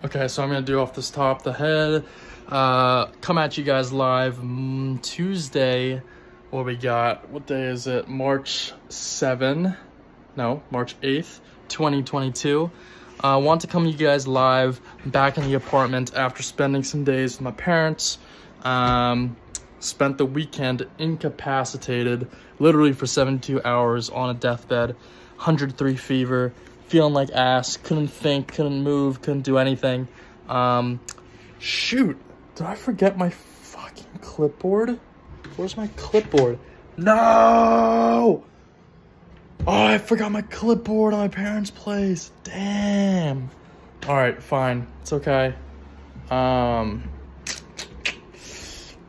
Okay, so I'm gonna do off this top the head. Come at you guys live Tuesday. What we got? What day is it? March 8th, 2022. Want to come to you guys live back in the apartment after spending some days with my parents. Spent the weekend incapacitated, literally for 72 hours on a deathbed, 103 fever, feeling like ass, couldn't think, couldn't move, couldn't do anything. Shoot, did I forget my fucking clipboard? Where's my clipboard? No! Oh, I forgot my clipboard on my parents' place. Damn. All right, fine. It's okay.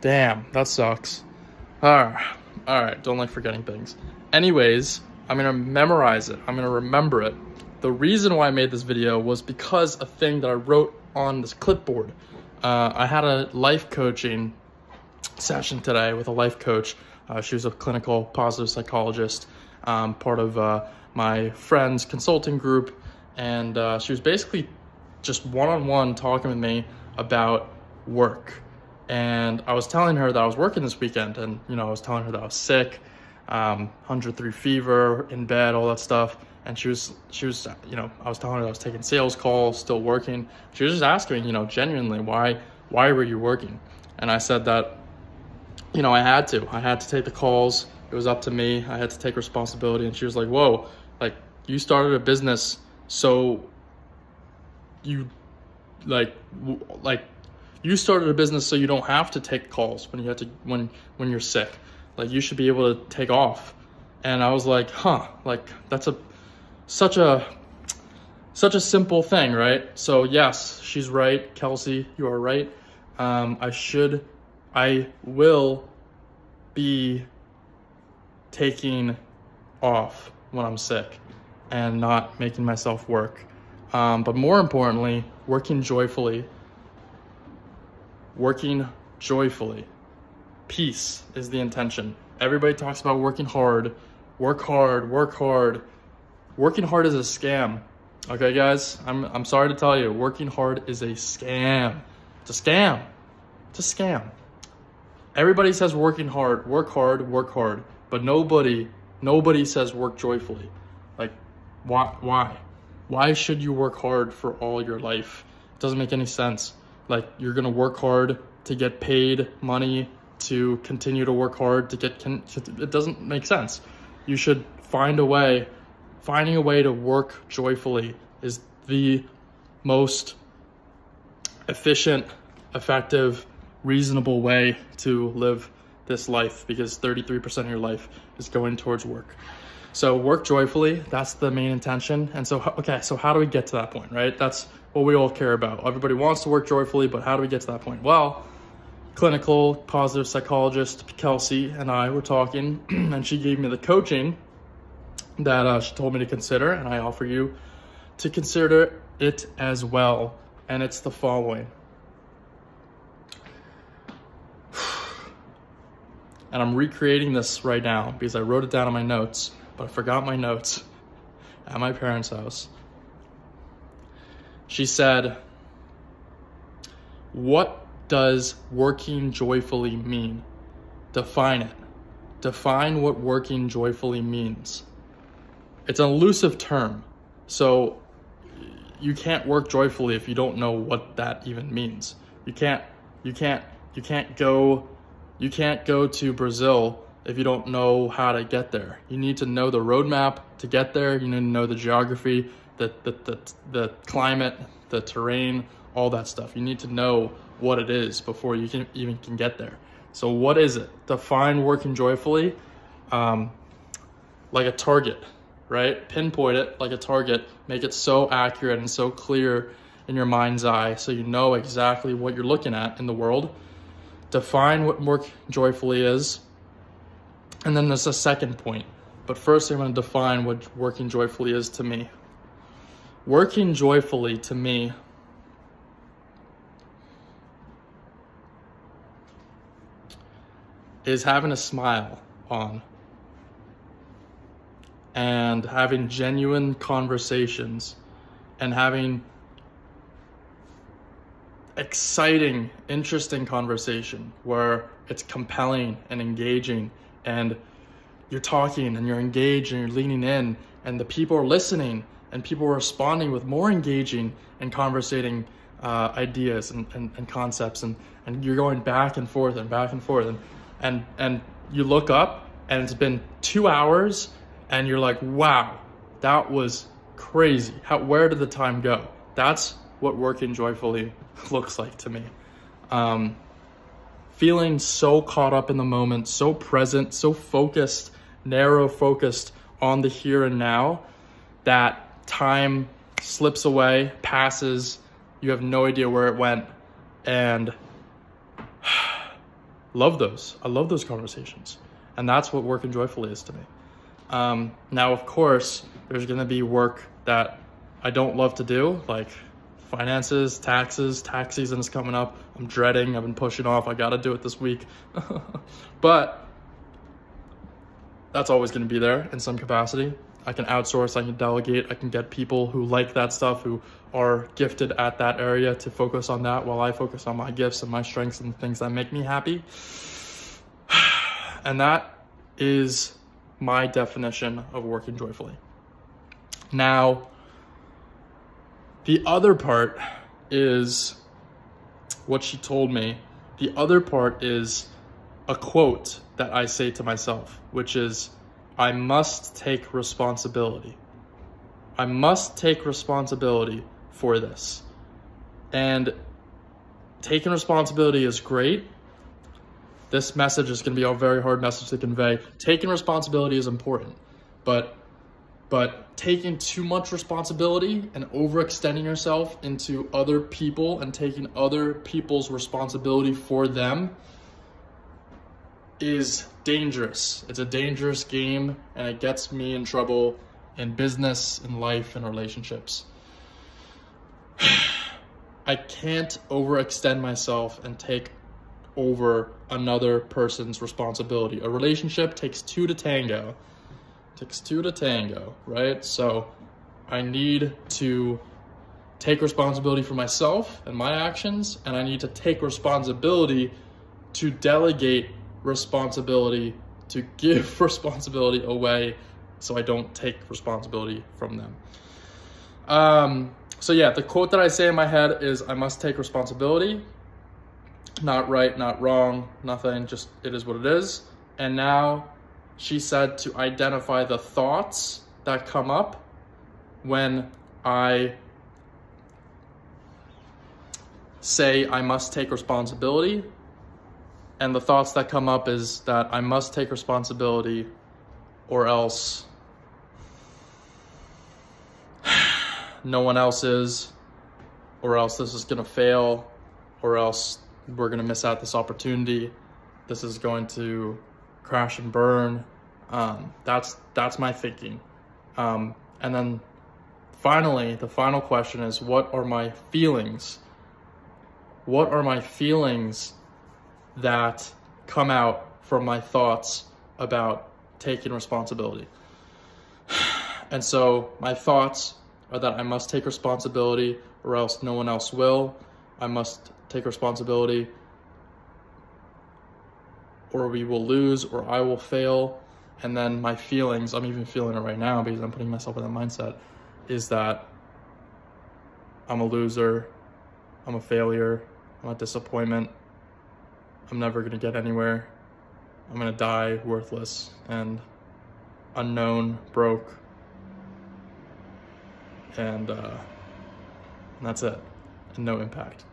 Damn, that sucks. All right, don't like forgetting things. Anyways, I'm gonna memorize it. I'm gonna remember it. The reason why I made this video was because a thing that I wrote on this clipboard. I had a life coaching session today with a life coach. She was a clinical positive psychologist, part of my friend's consulting group. And she was basically just one-on-one talking with me about work. And I was telling her that I was working this weekend, and I was telling her that I was sick, 103 fever, in bed, all that stuff. And she was, I was telling her that I was taking sales calls, still working. She was just asking me, genuinely, why were you working? And I said that, I had to take the calls. It was up to me. I had to take responsibility. And she was like, whoa, like you started a business. So you you started a business so you don't have to take calls when you have to, when you're sick. Like you should be able to take off. And I was like, huh, like that's such a simple thing, right? So yes, she's right. Kelsey, you are right. I will be taking off when I'm sick and not making myself work. But more importantly, working joyfully. Peace is the intention. Everybody talks about working hard, work hard. Working hard is a scam. Okay, guys, I'm sorry to tell you, working hard is a scam. It's a scam. It's a scam. Everybody says working hard, work hard, but nobody says work joyfully. Like, why? Why should you work hard for all your life? It doesn't make any sense. Like, you're gonna work hard to get paid money, to continue to work hard, it doesn't make sense. You should find a way. Finding a way to work joyfully is the most efficient, effective, reasonable way to live this life, because 33% of your life is going towards work. So work joyfully, that's the main intention. And so, okay, so how do we get to that point, right? That's what we all care about. Everybody wants to work joyfully, but how do we get to that point? Well, clinical positive psychologist Kelsey and I were talking, and she gave me the coaching that she told me to consider, and I offer you to consider it as well. And it's the following. And I'm recreating this right now because I wrote it down in my notes, but I forgot my notes at my parents' house. She said, what does working joyfully mean? Define it. Define what working joyfully means. It's an elusive term, so you can't work joyfully if you don't know what that even means. You can't go to Brazil if you don't know how to get there. You need to know the roadmap to get there. You need to know the geography, the climate, the terrain, all that stuff. You need to know what it is before you can get there. So what is it? Define working joyfully like a target, right? Pinpoint it like a target. Make it so accurate and so clear in your mind's eye so you know exactly what you're looking at in the world. Define what work joyfully is. And then there's a second point. But first I'm going to define what working joyfully is to me. Working joyfully to me is having a smile on and having genuine conversations and having exciting, interesting conversation where it's compelling and engaging, and you're talking and you're engaged and you're leaning in, and the people are listening and people are responding with more engaging and conversating ideas and concepts, and you're going back and forth and back and forth, and you look up and it's been 2 hours and you're like, wow, that was crazy. Where did the time go? That's what working joyfully looks like to me. Feeling so caught up in the moment, so present, so focused, narrow focused on the here and now, that time slips away, passes, you have no idea where it went, and love those. I love those conversations. And that's what working joyfully is to me. Now, of course, there's gonna be work that I don't love to do, like finances, taxes. Tax season is coming up. I'm dreading, I've been pushing off. I gotta do it this week. But that's always gonna be there in some capacity. I can outsource, I can delegate, I can get people who like that stuff, who are gifted at that area, to focus on that while I focus on my gifts and my strengths and things that make me happy. And that is my definition of working joyfully. Now, the other part is what she told me. The other part is a quote that I say to myself, which is, I must take responsibility. I must take responsibility for this. And taking responsibility is great. This message is going to be a very hard message to convey. Taking responsibility is important, but taking too much responsibility and overextending yourself into other people and taking other people's responsibility for them is dangerous. It's a dangerous game, and it gets me in trouble in business, in life, and relationships. I can't overextend myself and take over another person's responsibility. A relationship takes two to tango. It takes two to tango, right? So I need to take responsibility for myself and my actions, and I need to take responsibility to delegate responsibility, to give responsibility away, so I don't take responsibility from them. So yeah, the quote that I say in my head is, I must take responsibility. Not right, not wrong, nothing, just it is what it is. And now she said to identify the thoughts that come up when I say I must take responsibility. And the thoughts that come up is that I must take responsibility, or else no one else is, or else this is gonna fail, or else we're gonna miss out this opportunity. This is going to crash and burn. That's my thinking. And then finally, the final question is, what are my feelings? What are my feelings that come out from my thoughts about taking responsibility? And so my thoughts are that I must take responsibility, or else no one else will. I must take responsibility, or we will lose, or I will fail. And then my feelings, I'm even feeling it right now because I'm putting myself in that mindset, is that I'm a loser, I'm a failure, I'm a disappointment, I'm never gonna get anywhere, I'm gonna die worthless and unknown, broke, and that's it, and no impact.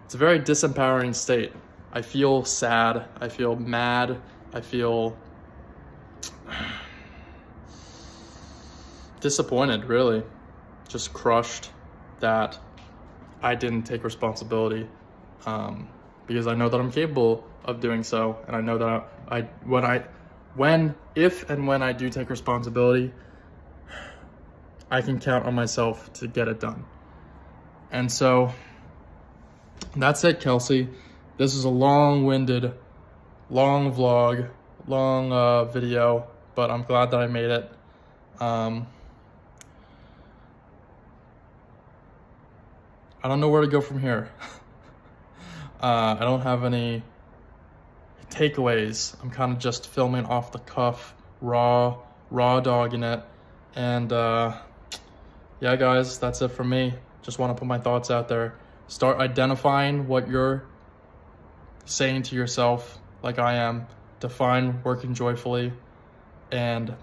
It's a very disempowering state. I feel sad, I feel mad, I feel disappointed, really. Just crushed that I didn't take responsibility, because I know that I'm capable of doing so, and I know that if and when I do take responsibility, I can count on myself to get it done. And so that's it, Kelsey. This is a long-winded, long vlog, long video, but I'm glad that I made it. I don't know where to go from here. I don't have any takeaways. I'm kind of just filming off the cuff, raw dogging it. And yeah, guys, that's it for me. Just want to put my thoughts out there. Start identifying what you're saying to yourself, like I am. Define working joyfully and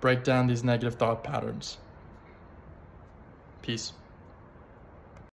break down these negative thought patterns. Peace.